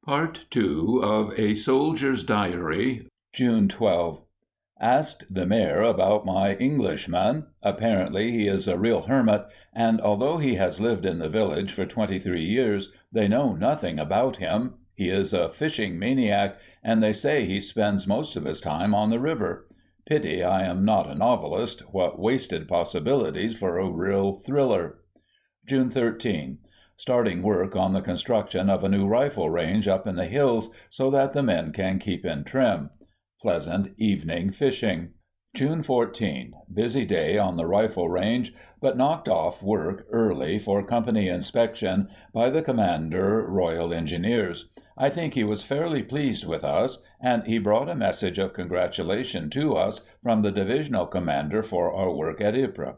Part 2 of A Soldier's Diary, June 12. Asked the mayor about my Englishman. Apparently he is a real hermit, and although he has lived in the village for 23 years, they know nothing about him. He is a fishing maniac, and they say he spends most of his time on the river. Pity I am not a novelist. What wasted possibilities for a real thriller. June 13. Starting work on the construction of a new rifle range up in the hills so that the men can keep in trim. Pleasant evening fishing. June 14. Busy day on the rifle range, but knocked off work early for company inspection by the Commander Royal Engineers. I think he was fairly pleased with us, and he brought a message of congratulation to us from the divisional commander for our work at Ypres.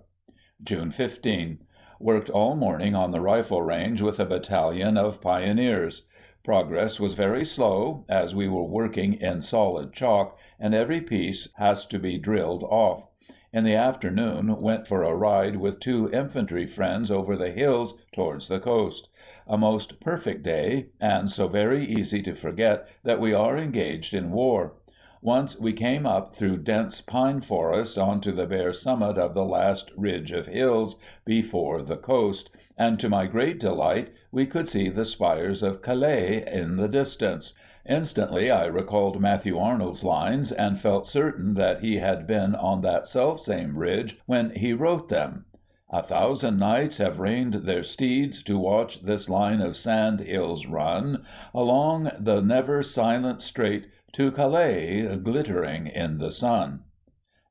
June 15. Worked all morning on the rifle range with a battalion of pioneers. Progress was very slow, as we were working in solid chalk, and every piece has to be drilled off. In the afternoon, went for a ride with 2 infantry friends over the hills towards the coast. A most perfect day, and so very easy to forget that we are engaged in war. Once we came up through dense pine forest onto the bare summit of the last ridge of hills before the coast, and to my great delight we could see the spires of Calais in the distance. Instantly I recalled Matthew Arnold's lines, and felt certain that he had been on that selfsame ridge when he wrote them. 1,000 knights have reined their steeds to watch this line of sand hills run along the never silent strait to Calais, glittering in the sun.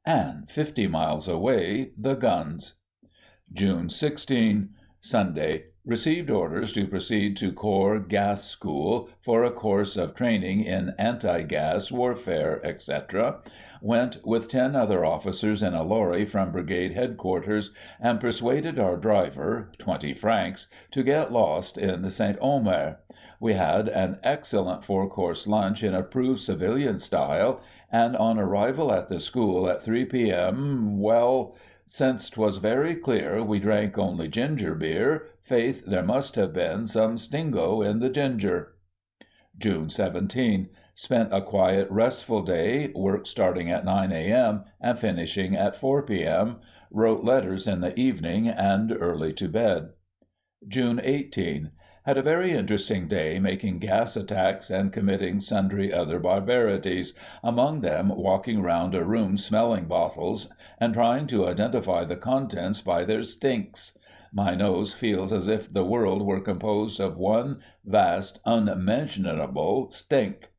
And 50 miles away, the guns. June 16. Sunday. Received orders to proceed to Corps Gas School for a course of training in anti-gas warfare, etc. Went with 10 other officers in a lorry from Brigade Headquarters, and persuaded our driver, 20 francs, to get lost in the St. Omer. We had an excellent 4-course lunch in approved civilian style, and on arrival at the school at 3 p.m., well, since 'twas very clear we drank only ginger beer, faith, there must have been some stingo in the ginger. June 17. Spent a quiet, restful day, work starting at 9 a.m. and finishing at 4 p.m. Wrote letters in the evening and early to bed. June 18. Had a very interesting day making gas attacks and committing sundry other barbarities, among them walking round a room smelling bottles and trying to identify the contents by their stinks. My nose feels as if the world were composed of one vast, unmentionable stink.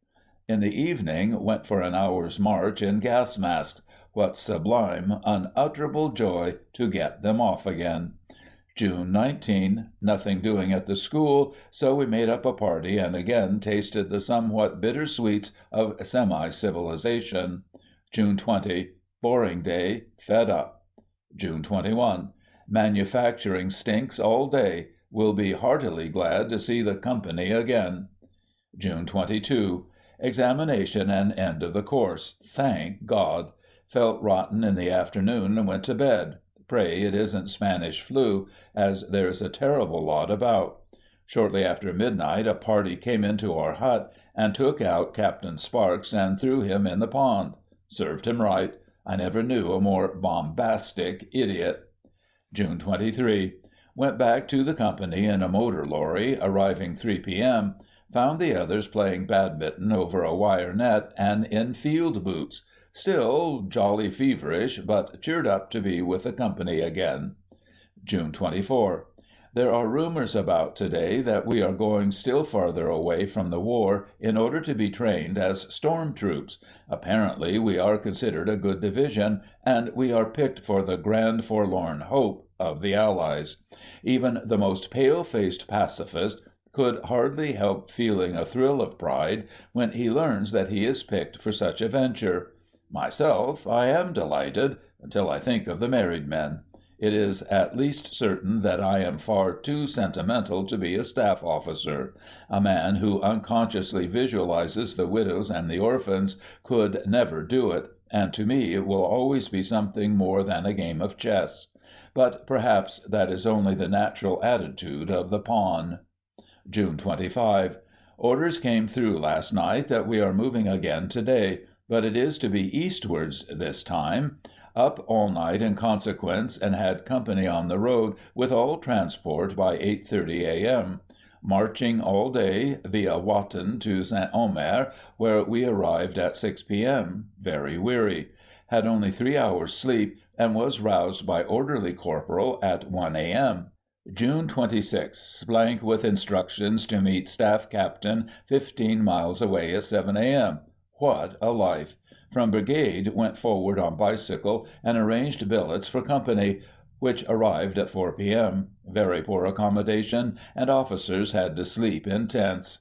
In the evening, went for an hour's march in gas masks. What sublime, unutterable joy to get them off again. June 19. Nothing doing at the school, so we made up a party and again tasted the somewhat bitter sweets of semi-civilization. June 20. Boring day, fed up. June 21. Manufacturing stinks all day. Will be heartily glad to see the company again. June 22. Examination and end of the course. Thank God. Felt rotten in the afternoon and went to bed. Pray it isn't Spanish flu, as there's a terrible lot about. Shortly after midnight a party came into our hut and took out Captain Sparks and threw him in the pond. Served him right. I never knew a more bombastic idiot. June 23. Went back to the company in a motor lorry, arriving 3 p.m. Found the others playing badminton over a wire net and in field boots. Still jolly feverish, but cheered up to be with the company again. June 24. There are rumors about today that we are going still farther away from the war in order to be trained as storm troops. Apparently we are considered a good division, and we are picked for the grand forlorn hope of the Allies. Even the most pale-faced pacifist could hardly help feeling a thrill of pride when he learns that he is picked for such a venture. Myself, I am delighted, until I think of the married men. It is at least certain that I am far too sentimental to be a staff officer. A man who unconsciously visualizes the widows and the orphans could never do it, and to me it will always be something more than a game of chess. But perhaps that is only the natural attitude of the pawn. June 25. Orders came through last night that we are moving again today, but it is to be eastwards this time. Up all night in consequence, and had company on the road with all transport by 8:30 a.m. Marching all day via Wotton to St. Omer, where we arrived at 6 p.m. Very weary. Had only 3 hours' sleep, and was roused by orderly corporal at 1 a.m. June 26, with instructions to meet staff captain 15 miles away at 7 a.m. What a life! From brigade went forward on bicycle and arranged billets for company, which arrived at 4 p.m. Very poor accommodation, and officers had to sleep in tents.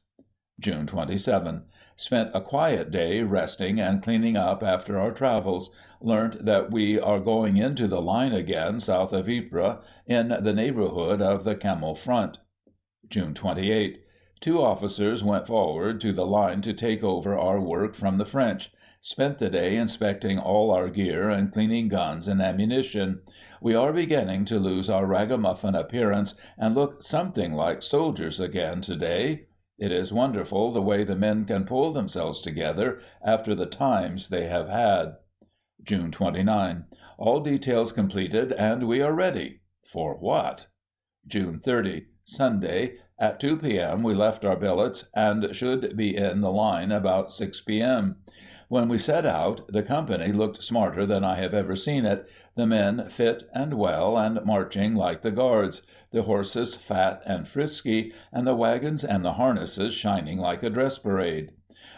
June 27. Spent a quiet day resting and cleaning up after our travels. Learnt that we are going into the line again south of Ypres, in the neighborhood of the Kemmel front. June 28. 2 officers went forward to the line to take over our work from the French. Spent the day inspecting all our gear and cleaning guns and ammunition. We are beginning to lose our ragamuffin appearance and look something like soldiers again today. It is wonderful the way the men can pull themselves together after the times they have had. June 29. All details completed and we are ready. For what? June 30. Sunday. At 2 p.m. we left our billets and should be in the line about 6 p.m. When we set out, the company looked smarter than I have ever seen it, the men fit and well and marching like the Guards, the horses fat and frisky, and the wagons and the harnesses shining like a dress parade.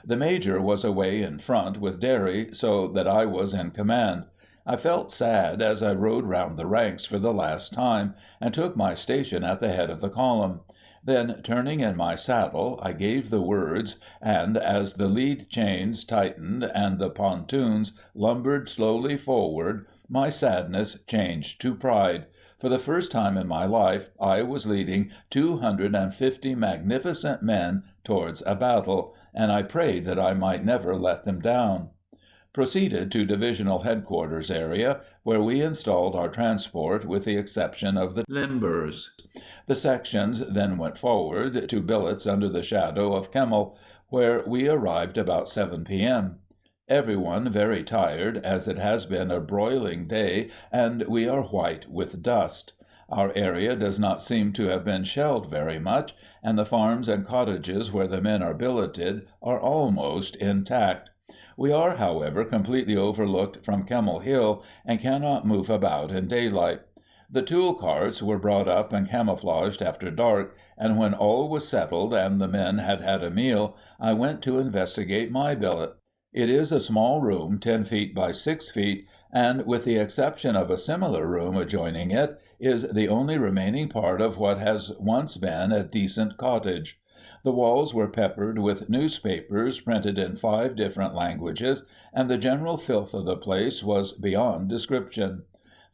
The Major was away in front with Derry, so that I was in command. I felt sad as I rode round the ranks for the last time, and took my station at the head of the column. Then, turning in my saddle, I gave the words, and as the lead chains tightened and the pontoons lumbered slowly forward, my sadness changed to pride. For the first time in my life, I was leading 250 magnificent men towards a battle, and I prayed that I might never let them down. Proceeded to Divisional Headquarters area, where we installed our transport with the exception of the limbers. The sections then went forward to billets under the shadow of Kemmel, where we arrived about 7 p.m. Everyone very tired, as it has been a broiling day and we are white with dust. Our area does not seem to have been shelled very much, and the farms and cottages where the men are billeted are almost intact. We are, however, completely overlooked from Kemmel Hill and cannot move about in daylight. The tool carts were brought up and camouflaged after dark, and when all was settled and the men had had a meal, I went to investigate my billet. It is a small room 10 feet by 6 feet, and, with the exception of a similar room adjoining it, is the only remaining part of what has once been a decent cottage. The walls were peppered with newspapers printed in 5 different languages, and the general filth of the place was beyond description.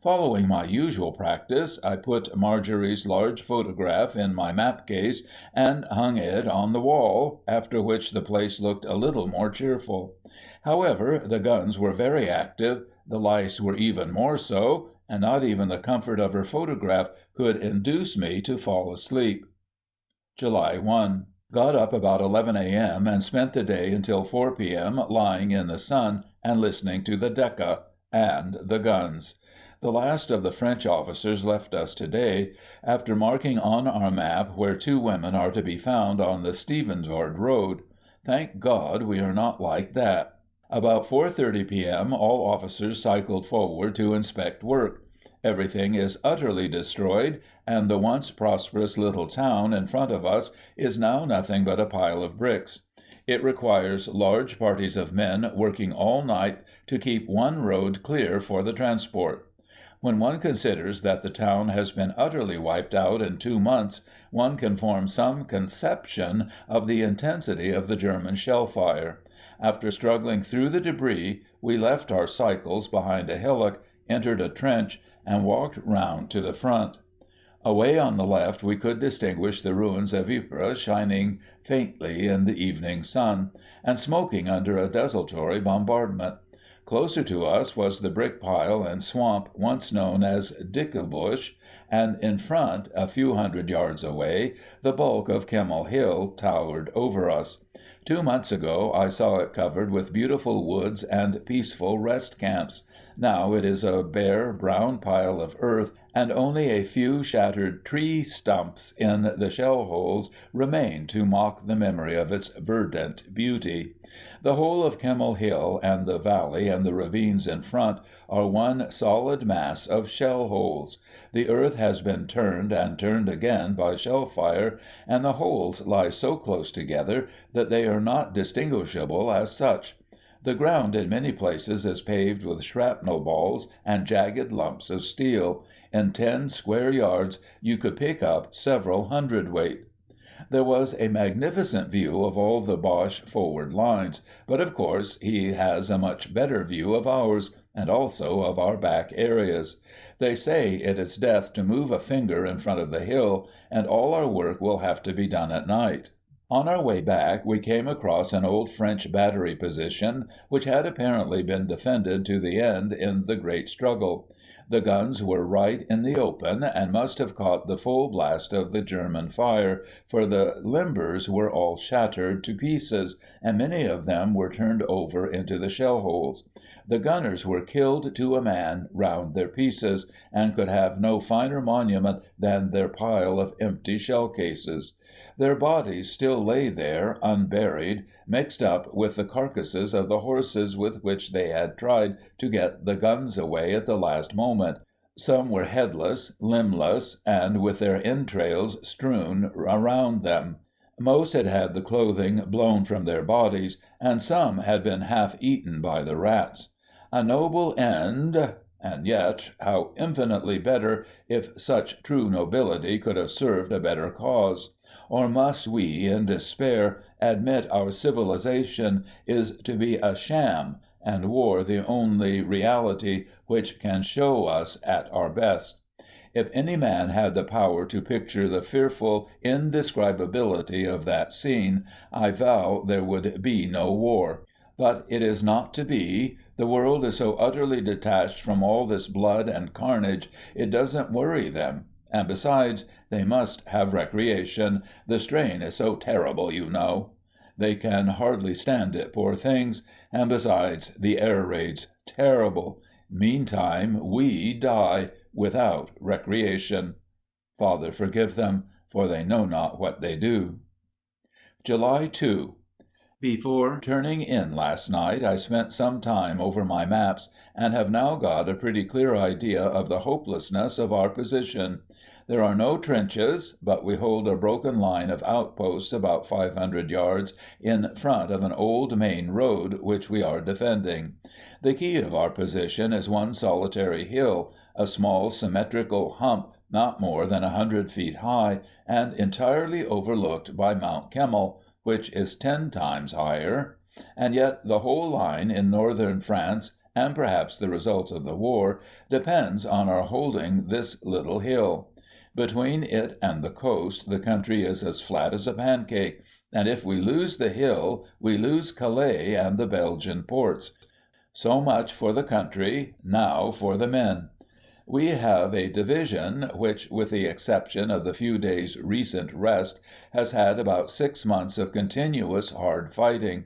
Following my usual practice, I put Marjorie's large photograph in my map case and hung it on the wall, after which the place looked a little more cheerful. However, the guns were very active, the lice were even more so, and not even the comfort of her photograph could induce me to fall asleep. July 1. Got up about 11 a.m. and spent the day until 4 p.m. lying in the sun and listening to the Decca and the guns. The last of the French officers left us today, after marking on our map where 2 women are to be found on the Stevensward Road. Thank God we are not like that. About 4:30 p.m. all officers cycled forward to inspect work. Everything is utterly destroyed, and the once prosperous little town in front of us is now nothing but a pile of bricks. It requires large parties of men working all night to keep one road clear for the transport. When one considers that the town has been utterly wiped out in 2 months, one can form some conception of the intensity of the German shell fire. After struggling through the debris, we left our cycles behind a hillock, entered a trench, and walked round to the front. Away on the left we could distinguish the ruins of Ypres shining faintly in the evening sun, and smoking under a desultory bombardment. Closer to us was the brick pile and swamp once known as Dickabush, and in front, a few hundred yards away, the bulk of Kemmel Hill towered over us. 2 months ago I saw it covered with beautiful woods and peaceful rest camps. Now it is a bare, brown pile of earth, and only a few shattered tree stumps in the shell holes remain to mock the memory of its verdant beauty. The whole of Kemmel Hill and the valley and the ravines in front are one solid mass of shell holes. The earth has been turned and turned again by shell fire, and the holes lie so close together that they are not distinguishable as such. The ground in many places is paved with shrapnel balls and jagged lumps of steel. In 10 square yards you could pick up several hundredweight. There was a magnificent view of all the Boche forward lines, but of course he has a much better view of ours, and also of our back areas. They say it is death to move a finger in front of the hill, and all our work will have to be done at night. On our way back we came across an old French battery position, which had apparently been defended to the end in the great struggle. The guns were right in the open, and must have caught the full blast of the German fire, for the limbers were all shattered to pieces, and many of them were turned over into the shell holes. The gunners were killed to a man round their pieces, and could have no finer monument than their pile of empty shell cases. Their bodies still lay there, unburied, mixed up with the carcasses of the horses with which they had tried to get the guns away at the last moment. Some were headless, limbless, and with their entrails strewn around them. Most had had the clothing blown from their bodies, and some had been half eaten by the rats. A noble end, and yet how infinitely better if such true nobility could have served a better cause. Or must we, in despair, admit our civilization is to be a sham, and war the only reality which can show us at our best? If any man had the power to picture the fearful indescribability of that scene, I vow there would be no war. But it is not to be. The world is so utterly detached from all this blood and carnage, it doesn't worry them. And besides, they must have recreation. The strain is so terrible, you know. They can hardly stand it, poor things. And besides, the air raids, terrible. Meantime, we die without recreation. Father, forgive them, for they know not what they do. July 2. Before turning in last night, I spent some time over my maps, and have now got a pretty clear idea of the hopelessness of our position. There are no trenches, but we hold a broken line of outposts about 500 yards in front of an old main road which we are defending. The key of our position is one solitary hill, a small symmetrical hump not more than 100 feet high, and entirely overlooked by Mount Kemmel, which is 10 times higher, and yet the whole line in northern France, and perhaps the result of the war, depends on our holding this little hill. Between it and the coast the country is as flat as a pancake, and if we lose the hill, we lose Calais and the Belgian ports. So much for the country, now for the men. We have a division which, with the exception of the few days' recent rest, has had about 6 months of continuous hard fighting.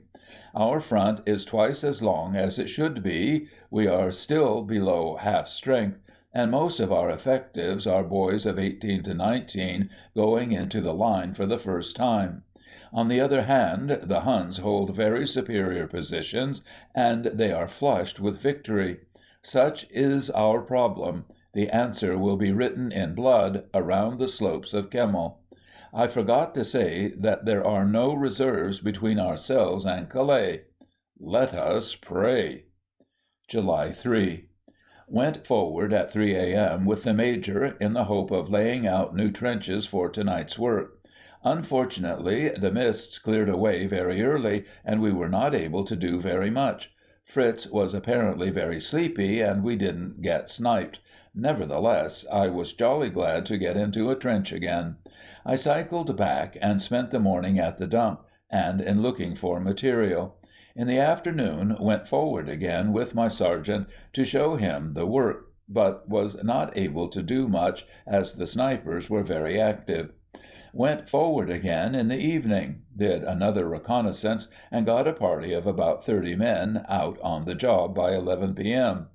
Our front is twice as long as it should be, we are still below half strength, and most of our effectives are boys of 18 to 19 going into the line for the first time. On the other hand, the Huns hold very superior positions, and they are flushed with victory. Such is our problem. The answer will be written in blood around the slopes of Kemmel. I forgot to say that there are no reserves between ourselves and Calais. Let us pray. July 3. Went forward at 3 a.m. with the Major in the hope of laying out new trenches for tonight's work. Unfortunately, the mists cleared away very early, and we were not able to do very much. Fritz was apparently very sleepy, and we didn't get sniped. Nevertheless, I was jolly glad to get into a trench again. I cycled back and spent the morning at the dump, and in looking for material. In the afternoon went forward again with my sergeant to show him the work, but was not able to do much as the snipers were very active. Went forward again in the evening, did another reconnaissance, and got a party of about 30 men out on the job by 11 p.m.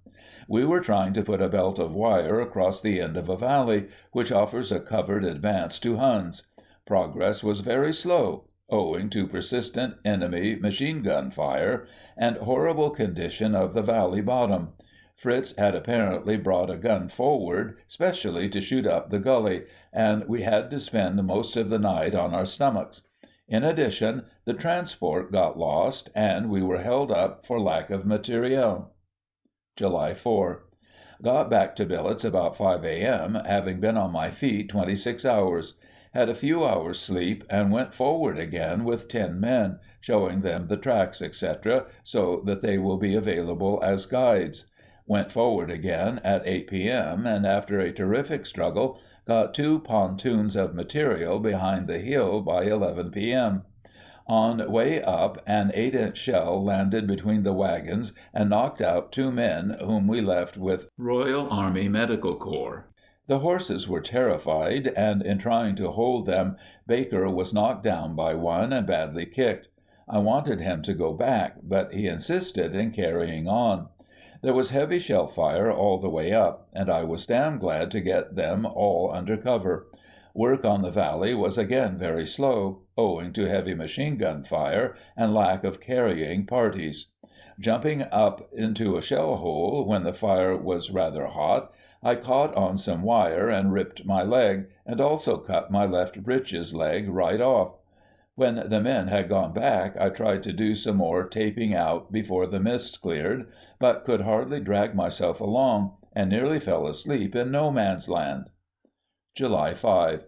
We were trying to put a belt of wire across the end of a valley, which offers a covered advance to Huns. Progress was very slow, owing to persistent enemy machine-gun fire and horrible condition of the valley bottom. Fritz had apparently brought a gun forward, specially to shoot up the gully, and we had to spend most of the night on our stomachs. In addition, the transport got lost, and we were held up for lack of materiel. July 4. Got back to billets about 5 a.m., having been on my feet 26 hours. Had a few hours' sleep, and went forward again with 10 men, showing them the tracks, etc., so that they will be available as guides. Went forward again at 8 p.m., and after a terrific struggle, got 2 pontoons of material behind the hill by 11 p.m. On way up, an 8-inch shell landed between the wagons and knocked out 2 men whom we left with Royal Army Medical Corps. The horses were terrified, and in trying to hold them, Baker was knocked down by one and badly kicked. I wanted him to go back, but he insisted in carrying on. There was heavy shell fire all the way up, and I was damn glad to get them all under cover. Work on the valley was again very slow, owing to heavy machine-gun fire and lack of carrying parties. Jumping up into a shell hole when the fire was rather hot, I caught on some wire and ripped my leg, and also cut my left breeches leg right off. When the men had gone back, I tried to do some more taping out before the mist cleared, but could hardly drag myself along, and nearly fell asleep in no man's land. July 5.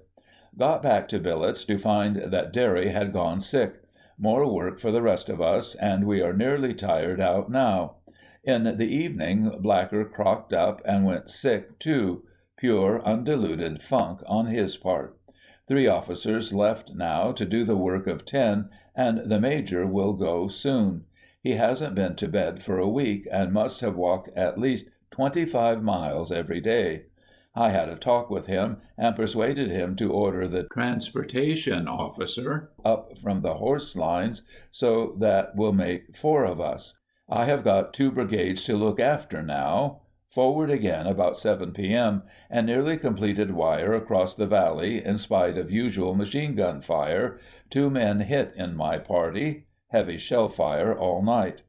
Got back to billets to find that Derry had gone sick. More work for the rest of us, and we are nearly tired out now. In the evening, Blacker crocked up and went sick too. Pure, undiluted funk on his part. 3 officers left now to do the work of 10, and the Major will go soon. He hasn't been to bed for a week, and must have walked at least 25 miles every day. I had a talk with him, and persuaded him to order the transportation officer up from the horse lines, so that will make 4 of us. I have got 2 brigades to look after now. Forward again about 7 p.m., and nearly completed wire across the valley in spite of usual machine-gun fire. 2 men hit in my party. Heavy shell fire all night.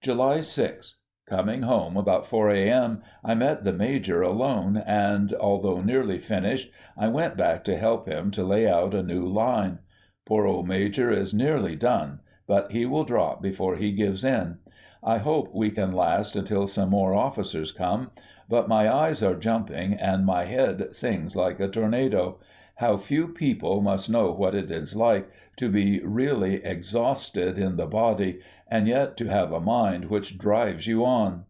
July 6. Coming home about 4 a.m., I met the Major alone, and, although nearly finished, I went back to help him to lay out a new line. Poor old Major is nearly done, but he will drop before he gives in. I hope we can last until some more officers come, but my eyes are jumping and my head sings like a tornado. How few people must know what it is like to be really exhausted in the body, and yet to have a mind which drives you on.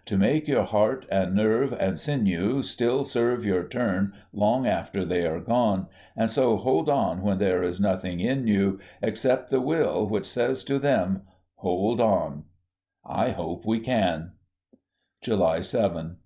To make your heart and nerve and sinew still serve your turn long after they are gone, and so hold on when there is nothing in you except the will which says to them, "Hold on." I hope we can. July 7.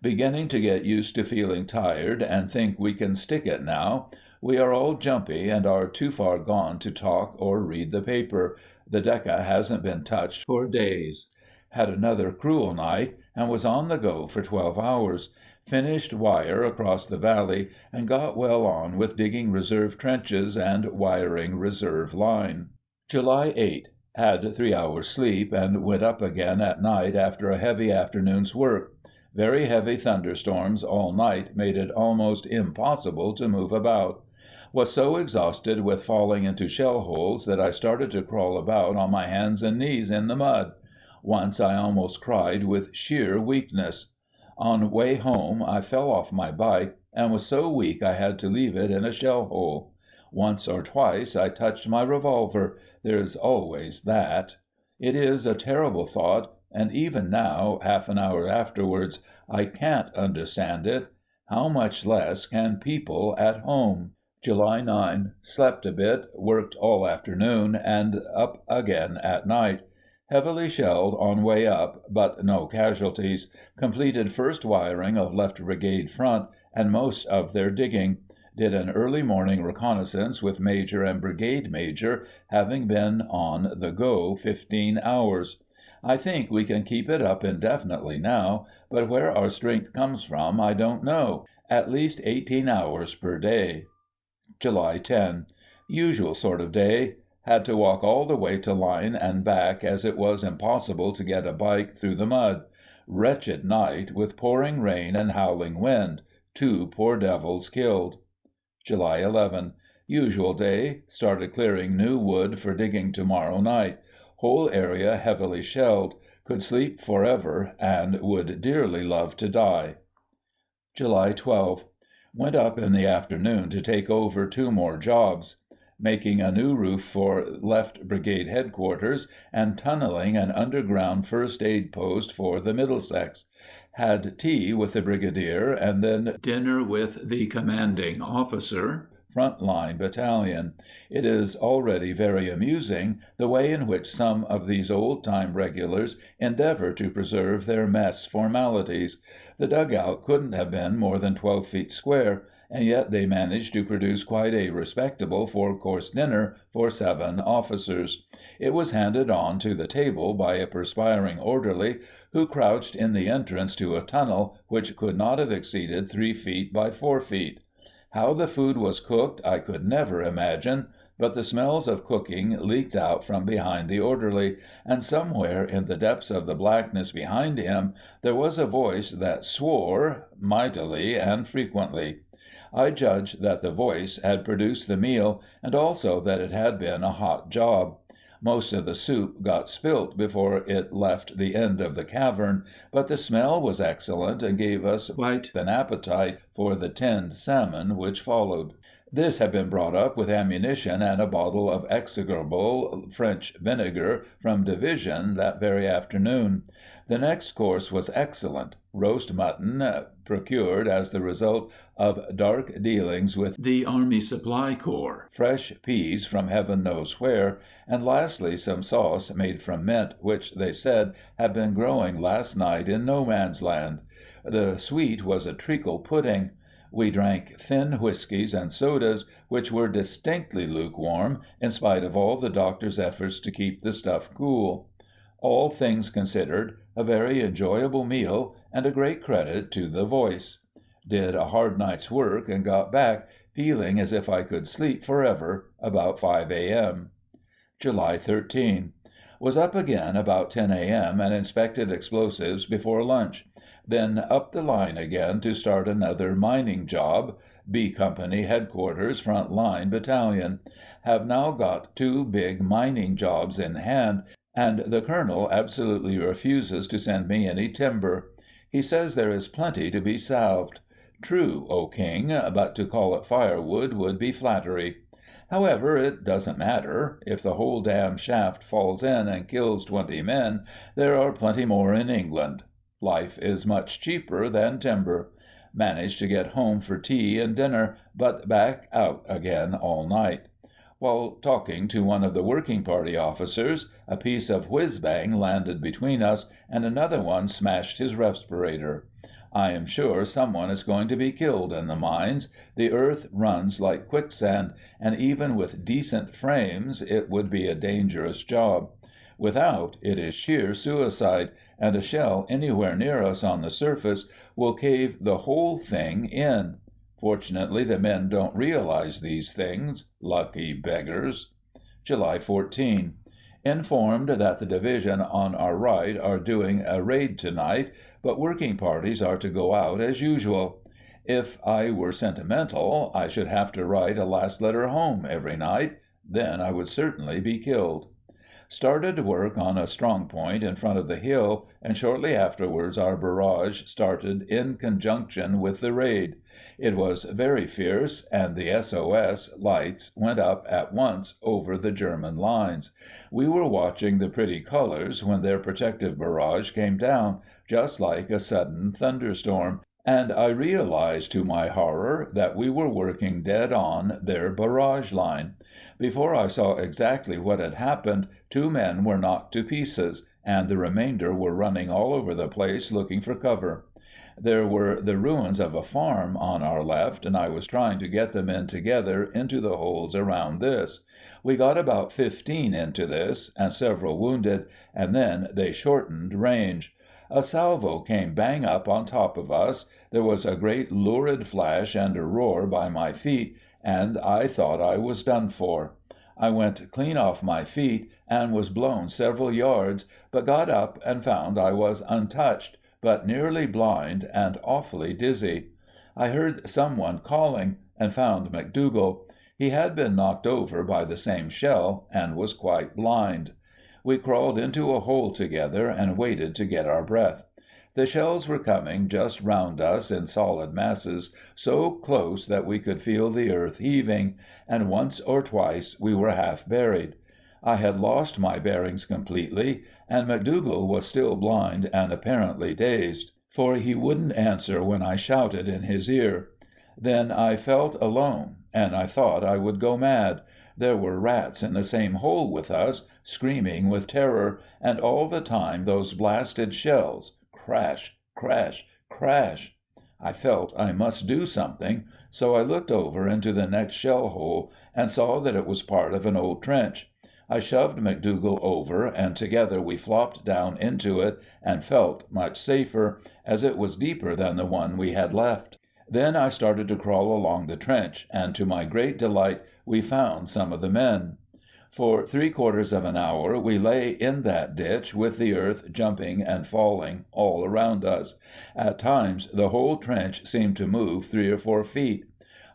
Beginning to get used to feeling tired and think we can stick it now. We are all jumpy and are too far gone to talk or read the paper. The Decca hasn't been touched for days. Had another cruel night and was on the go for 12 hours. Finished wire across the valley and got well on with digging reserve trenches and wiring reserve line. July 8. Had 3 hours sleep and went up again at night after a heavy afternoon's work. Very heavy thunderstorms all night made it almost impossible to move about. Was so exhausted with falling into shell holes that I started to crawl about on my hands and knees in the mud. Once I almost cried with sheer weakness. On way home I fell off my bike and was so weak I had to leave it in a shell hole. Once or twice I touched my revolver. There is always that. It is a terrible thought, and even now, half an hour afterwards, I can't understand it. How much less can people at home? July 9. Slept a bit, worked all afternoon, and up again at night. Heavily shelled on way up, but no casualties. Completed first wiring of left brigade front and most of their digging. Did an early morning reconnaissance with major and brigade major, having been on the go 15 hours. I think we can keep it up indefinitely now, but where our strength comes from I don't know. At least 18 hours per day. July 10. Usual sort of day. Had to walk all the way to line and back as it was impossible to get a bike through the mud. Wretched night with pouring rain and howling wind. 2 poor devils killed. July 11. Usual day. Started clearing new wood for digging tomorrow night. Whole area heavily shelled. Could sleep forever and would dearly love to die. July 12. Went up in the afternoon to take over 2 more jobs. Making a new roof for left brigade headquarters and tunneling an underground first aid post for the Middlesex. Had tea with the brigadier and then dinner with the commanding officer, front line battalion. It is already very amusing the way in which some of these old-time regulars endeavor to preserve their mess formalities. The dugout couldn't have been more than 12 feet square, and yet they managed to produce quite a respectable 4-course dinner for 7 officers. It was handed on to the table by a perspiring orderly who crouched in the entrance to a tunnel which could not have exceeded 3 feet by 4 feet. How the food was cooked I could never imagine, but the smells of cooking leaked out from behind the orderly, and somewhere in the depths of the blackness behind him there was a voice that swore mightily and frequently. I judged that the voice had produced the meal, and also that it had been a hot job. Most of the soup got spilt before it left the end of the cavern, but the smell was excellent and gave us quite an appetite for the tinned salmon which followed. This had been brought up with ammunition and a bottle of execrable French vinegar from division that very afternoon. The next course was excellent. Roast mutton, procured as the result of dark dealings with the Army Supply Corps, fresh peas from heaven knows where, and lastly some sauce made from mint which they said had been growing last night in no man's land. The sweet was a treacle pudding. We drank thin whiskies and sodas, which were distinctly lukewarm, in spite of all the doctor's efforts to keep the stuff cool. All things considered, a very enjoyable meal, and a great credit to the voice. Did a hard night's work, and got back, feeling as if I could sleep forever, about 5 a.m. July 13. Was up again about 10 a.m. and inspected explosives before lunch. Then up the line again to start another mining job, B Company Headquarters Front Line Battalion. Have now got 2 big mining jobs in hand, and the colonel absolutely refuses to send me any timber. He says there is plenty to be salved. True, O King, but to call it firewood would be flattery. However, it doesn't matter. If the whole damn shaft falls in and kills 20 men, there are plenty more in England. Life is much cheaper than timber. Managed to get home for tea and dinner, but back out again all night. While talking to one of the working party officers, a piece of whiz-bang landed between us, and another one smashed his respirator. I am sure someone is going to be killed in the mines. The earth runs like quicksand, and even with decent frames it would be a dangerous job. Without, it is sheer suicide, and a shell anywhere near us on the surface will cave the whole thing in. Fortunately, the men don't realize these things. Lucky beggars. July 14. Informed that the division on our right are doing a raid tonight, but working parties are to go out as usual. If I were sentimental, I should have to write a last letter home every night. Then I would certainly be killed. Started work on a strong point in front of the hill, and shortly afterwards our barrage started in conjunction with the raid. It was very fierce, and the SOS lights went up at once over the German lines. We were watching the pretty colors when their protective barrage came down, just like a sudden thunderstorm, and I realized to my horror that we were working dead on their barrage line. Before I saw exactly what had happened, 2 men were knocked to pieces, and the remainder were running all over the place looking for cover. There were the ruins of a farm on our left, and I was trying to get the men together into the holes around this. We got about 15 into this, and several wounded, and then they shortened range. A salvo came bang up on top of us. There was a great lurid flash and a roar by my feet, and I thought I was done for. I went clean off my feet and was blown several yards, but got up and found I was untouched, but nearly blind and awfully dizzy. I heard someone calling, and found McDougall. He had been knocked over by the same shell, and was quite blind. We crawled into a hole together and waited to get our breath. The shells were coming just round us in solid masses, so close that we could feel the earth heaving, and once or twice we were half buried. I had lost my bearings completely, and McDougall was still blind and apparently dazed, for he wouldn't answer when I shouted in his ear. Then I felt alone, and I thought I would go mad. There were rats in the same hole with us, screaming with terror, and all the time those blasted shells. Crash, crash, crash. I felt I must do something, so I looked over into the next shell hole and saw that it was part of an old trench. I shoved McDougall over, and together we flopped down into it and felt much safer, as it was deeper than the one we had left. Then I started to crawl along the trench, and to my great delight we found some of the men. For 3/4 of an hour we lay in that ditch with the earth jumping and falling all around us. At times the whole trench seemed to move 3 or 4 feet.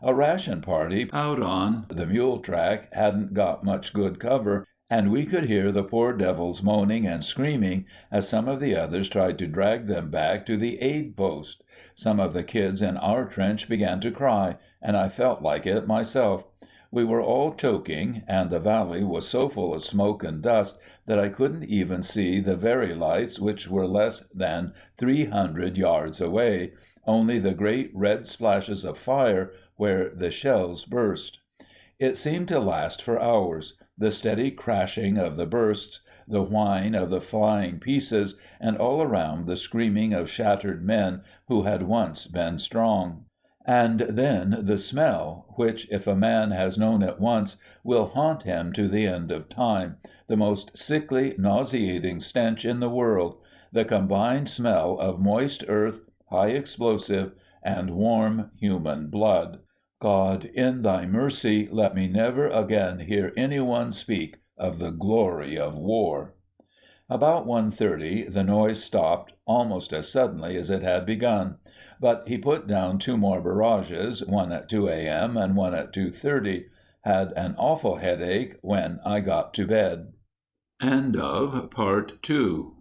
A ration party out on the mule track hadn't got much good cover, and we could hear the poor devils moaning and screaming as some of the others tried to drag them back to the aid post. Some of the kids in our trench began to cry, and I felt like it myself. We were all choking, and the valley was so full of smoke and dust that I couldn't even see the very lights which were less than 300 yards away, only the great red splashes of fire where the shells burst. It seemed to last for hours, the steady crashing of the bursts, the whine of the flying pieces, and all around the screaming of shattered men who had once been strong. And then the smell, which, if a man has known it once, will haunt him to the end of time, the most sickly, nauseating stench in the world, the combined smell of moist earth, high explosive, and warm human blood. God, in thy mercy, let me never again hear anyone speak of the glory of war. About 1:30 the noise stopped, almost as suddenly as it had begun, but he put down 2 more barrages, one at 2 a.m. and one at 2:30, had an awful headache when I got to bed. End of Part 2.